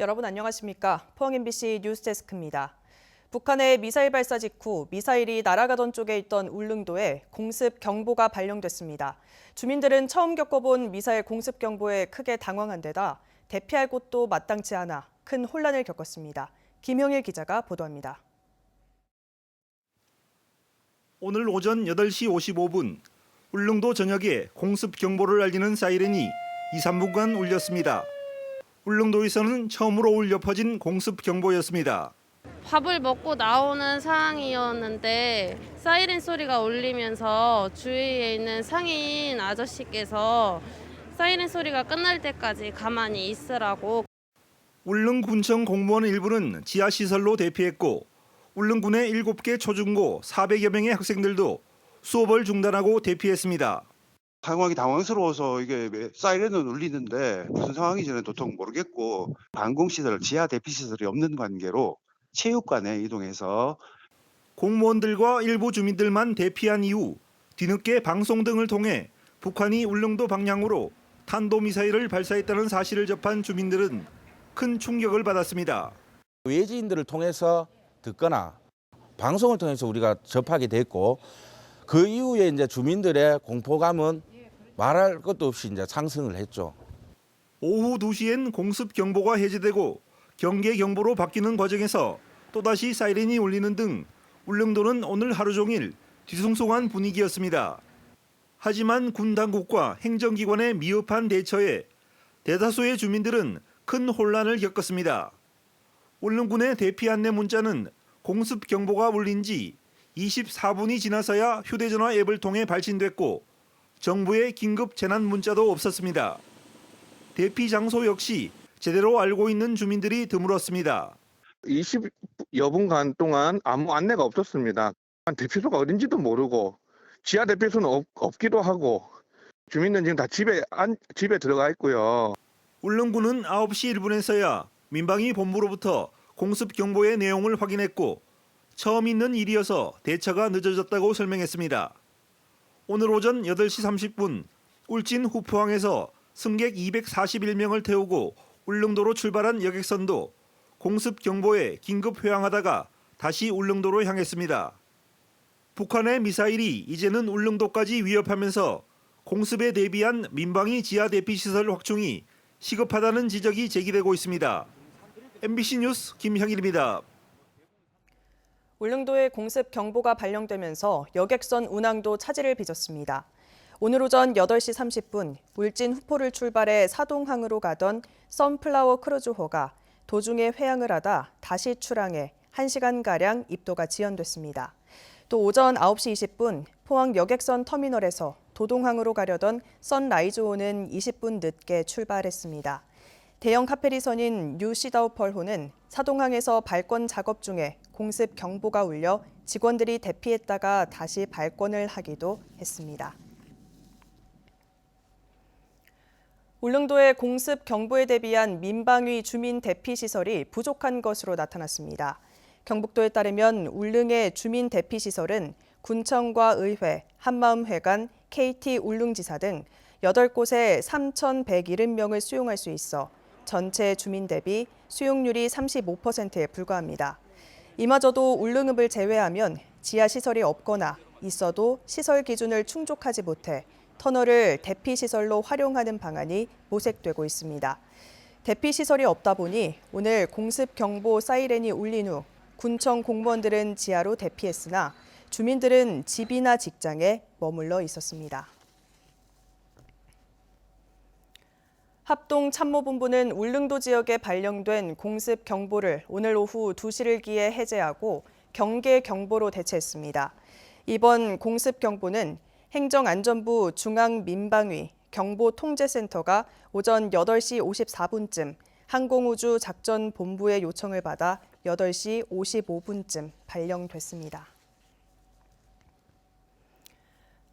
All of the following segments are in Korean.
여러분 안녕하십니까? 포항 MBC 뉴스데스크입니다. 북한의 미사일 발사 직후 미사일이 날아가던 쪽에 있던 울릉도에 공습 경보가 발령됐습니다. 주민들은 처음 겪어본 미사일 공습 경보에 크게 당황한 데다 대피할 곳도 마땅치 않아 큰 혼란을 겪었습니다. 김형일 기자가 보도합니다. 오늘 오전 8시 55분 울릉도 전역에 공습 경보를 알리는 사이렌이 2, 3분간 울렸습니다. 울릉도에서는 처음으로 울려 퍼진 공습 경보였습니다. 밥을 먹고 나오는 상황이었는데 사이렌 소리가 울리면서 주위에 있는 상인 아저씨께서 사이렌 소리가 끝날 때까지 가만히 있으라고. 울릉군청 공무원 일부는 지하시설로 대피했고 울릉군의 7개 초중고 400여 명의 학생들도 수업을 중단하고 대피했습니다. 상황이 당황스러워서 이게 사이렌은 울리는데 무슨 상황인지는 도통 모르겠고 방공시설, 지하 대피시설이 없는 관계로 체육관에 이동해서 공무원들과 일부 주민들만 대피한 이후 뒤늦게 방송 등을 통해 북한이 울릉도 방향으로 탄도미사일을 발사했다는 사실을 접한 주민들은 큰 충격을 받았습니다. 외지인들을 통해서 듣거나 방송을 통해서 우리가 접하게 됐고 그 이후에 이제 주민들의 공포감은 말할 것도 없이 이제 상승을 했죠. 오후 2시엔 공습 경보가 해제되고 경계 경보로 바뀌는 과정에서 또다시 사이렌이 울리는 등 울릉도는 오늘 하루 종일 뒤숭숭한 분위기였습니다. 하지만 군 당국과 행정기관의 미흡한 대처에 대다수의 주민들은 큰 혼란을 겪었습니다. 울릉군의 대피 안내 문자는 공습 경보가 울린 지 24분이 지나서야 휴대전화 앱을 통해 발신됐고 정부의 긴급 재난 문자도 없었습니다. 대피 장소 역시 제대로 알고 있는 주민들이 드물었습니다. 20여 분간 동안 아무 안내가 없었습니다. 대피소가 어딘지도 모르고 지하 대피소는 없기도 하고 주민은 지금 다 집에 들어가 있고요. 울릉군은 9시 1분에서야 민방위 본부로부터 공습 경보의 내용을 확인했고 처음 있는 일이어서 대처가 늦어졌다고 설명했습니다. 오늘 오전 8시 30분 울진 후포항에서 승객 241명을 태우고 울릉도로 출발한 여객선도 공습 경보에 긴급 회항하다가 다시 울릉도로 향했습니다. 북한의 미사일이 이제는 울릉도까지 위협하면서 공습에 대비한 민방위 지하 대피 시설 확충이 시급하다는 지적이 제기되고 있습니다. MBC 뉴스 김형일입니다. 울릉도에 공습 경보가 발령되면서 여객선 운항도 차질을 빚었습니다. 오늘 오전 8시 30분 울진 후포를 출발해 사동항으로 가던 선플라워 크루즈호가 도중에 회항을 하다 다시 출항해 1시간가량 입도가 지연됐습니다. 또 오전 9시 20분 포항 여객선 터미널에서 도동항으로 가려던 선라이즈호는 20분 늦게 출발했습니다. 대형 카페리선인 뉴시다우펄호는 사동항에서 발권 작업 중에 공습 경보가 울려 직원들이 대피했다가 다시 발권을 하기도 했습니다. 울릉도의 공습 경보에 대비한 민방위 주민 대피 시설이 부족한 것으로 나타났습니다. 경북도에 따르면 울릉의 주민 대피 시설은 군청과 의회, 한마음회관, KT 울릉지사 등 8곳에 3,170명을 수용할 수 있어 전체 주민 대비 수용률이 35%에 불과합니다. 이마저도 울릉읍을 제외하면 지하 시설이 없거나 있어도 시설 기준을 충족하지 못해 터널을 대피 시설로 활용하는 방안이 모색되고 있습니다. 대피 시설이 없다 보니 오늘 공습 경보 사이렌이 울린 후 군청 공무원들은 지하로 대피했으나 주민들은 집이나 직장에 머물러 있었습니다. 합동참모본부는 울릉도 지역에 발령된 공습 경보를 오늘 오후 2시를 기해 해제하고 경계 경보로 대체했습니다. 이번 공습 경보는 행정안전부 중앙민방위 경보통제센터가 오전 8시 54분쯤 항공우주작전본부의 요청을 받아 8시 55분쯤 발령됐습니다.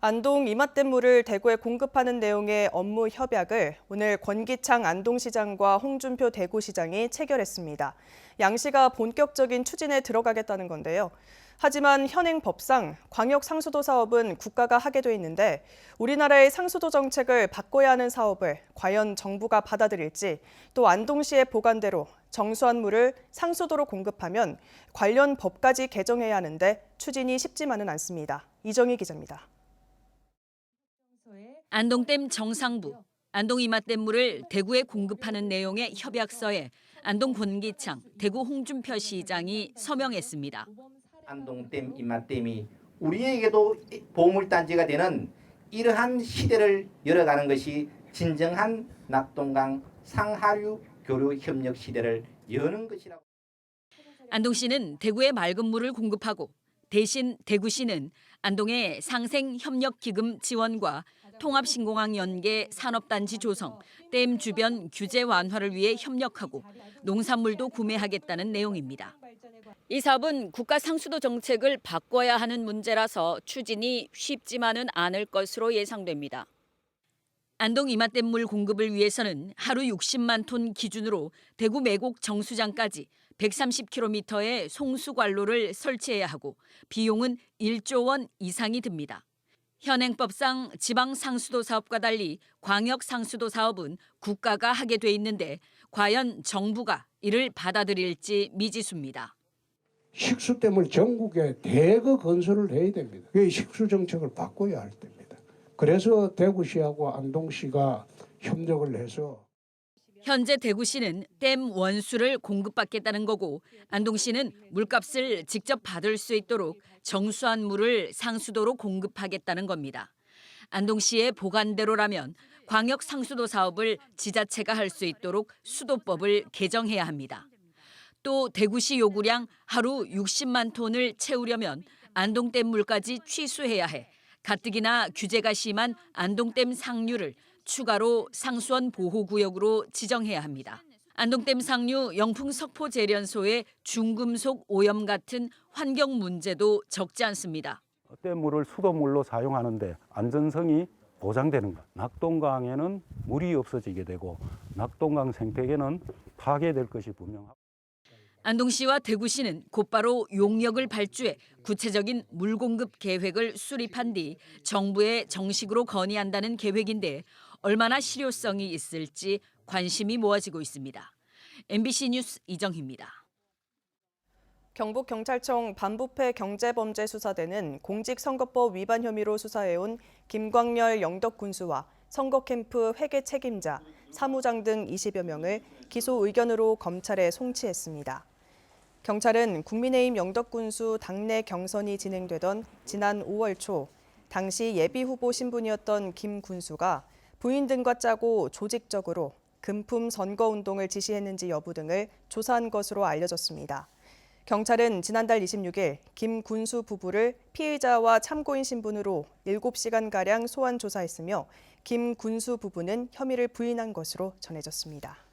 안동 이맛댐물을 대구에 공급하는 내용의 업무 협약을 오늘 권기창 안동시장과 홍준표 대구시장이 체결했습니다. 양 씨가 본격적인 추진에 들어가겠다는 건데요. 하지만 현행 법상 광역 상수도 사업은 국가가 하게 돼 있는데 우리나라의 상수도 정책을 바꿔야 하는 사업을 과연 정부가 받아들일지, 또 안동시의 보관대로 정수한 물을 상수도로 공급하면 관련 법까지 개정해야 하는데 추진이 쉽지만은 않습니다. 이정희 기자입니다. 안동댐 정상부, 안동 이맛댐물을 대구에 공급하는 내용의 협약서에 안동 권기창, 대구 홍준표 시장이 서명했습니다. 안동댐, 이맛댐이 우리에게도 보물단지가 되는 이러한 시대를 열어가는 것이 진정한 낙동강 상하류 교류 협력 시대를 여는 것이라고. 안동시는 대구에 맑은 물을 공급하고 대신 대구시는 안동의 상생협력기금 지원과 통합신공항 연계 산업단지 조성, 댐 주변 규제 완화를 위해 협력하고 농산물도 구매하겠다는 내용입니다. 이 사업은 국가 상수도 정책을 바꿔야 하는 문제라서 추진이 쉽지만은 않을 것으로 예상됩니다. 안동 이맛댐물 공급을 위해서는 하루 60만 톤 기준으로 대구 매곡 정수장까지 130km의 송수관로를 설치해야 하고 비용은 1조 원 이상이 듭니다. 현행법상 지방 상수도 사업과 달리 광역 상수도 사업은 국가가 하게 돼 있는데 과연 정부가 이를 받아들일지 미지수입니다. 식수댐을 전국에 대거 건설을 해야 됩니다. 이 식수 정책을 바꿔야 할 때입니다. 그래서 대구시하고 안동시가 협력을 해서 현재 대구시는 댐 원수를 공급받겠다는 거고 안동시는 물값을 직접 받을 수 있도록 정수한 물을 상수도로 공급하겠다는 겁니다. 안동시의 보관대로라면 광역 상수도 사업을 지자체가 할 수 있도록 수도법을 개정해야 합니다. 또 대구시 요구량 하루 60만 톤을 채우려면 안동댐 물까지 취수해야 해 가뜩이나 규제가 심한 안동댐 상류를 추가로 상수원 보호구역으로 지정해야 합니다. 안동댐 상류 영풍 석포제련소의 중금속 오염 같은 환경 문제도 적지 않습니다. 댐물을 수도물로 사용하는데 안전성이 보장되는 것. 낙동강에는 물이 없어지게 되고 낙동강 생태계는 파괴될 것이 분명합니다. 안동시와 대구시는 곧바로 용역을 발주해 구체적인 물 공급 계획을 수립한 뒤 정부에 정식으로 건의한다는 계획인데 얼마나 실효성이 있을지 관심이 모아지고 있습니다. MBC 뉴스 이정희입니다. 경북경찰청 반부패 경제범죄수사대는 공직선거법 위반 혐의로 수사해온 김광열 영덕군수와 선거캠프 회계 책임자, 사무장 등 20여 명을 기소 의견으로 검찰에 송치했습니다. 경찰은 국민의힘 영덕군수 당내 경선이 진행되던 지난 5월 초 당시 예비후보 신분이었던 김 군수가 부인 등과 짜고 조직적으로 금품 선거운동을 지시했는지 여부 등을 조사한 것으로 알려졌습니다. 경찰은 지난달 26일 김 군수 부부를 피의자와 참고인 신분으로 7시간가량 소환 조사했으며 김 군수 부부는 혐의를 부인한 것으로 전해졌습니다.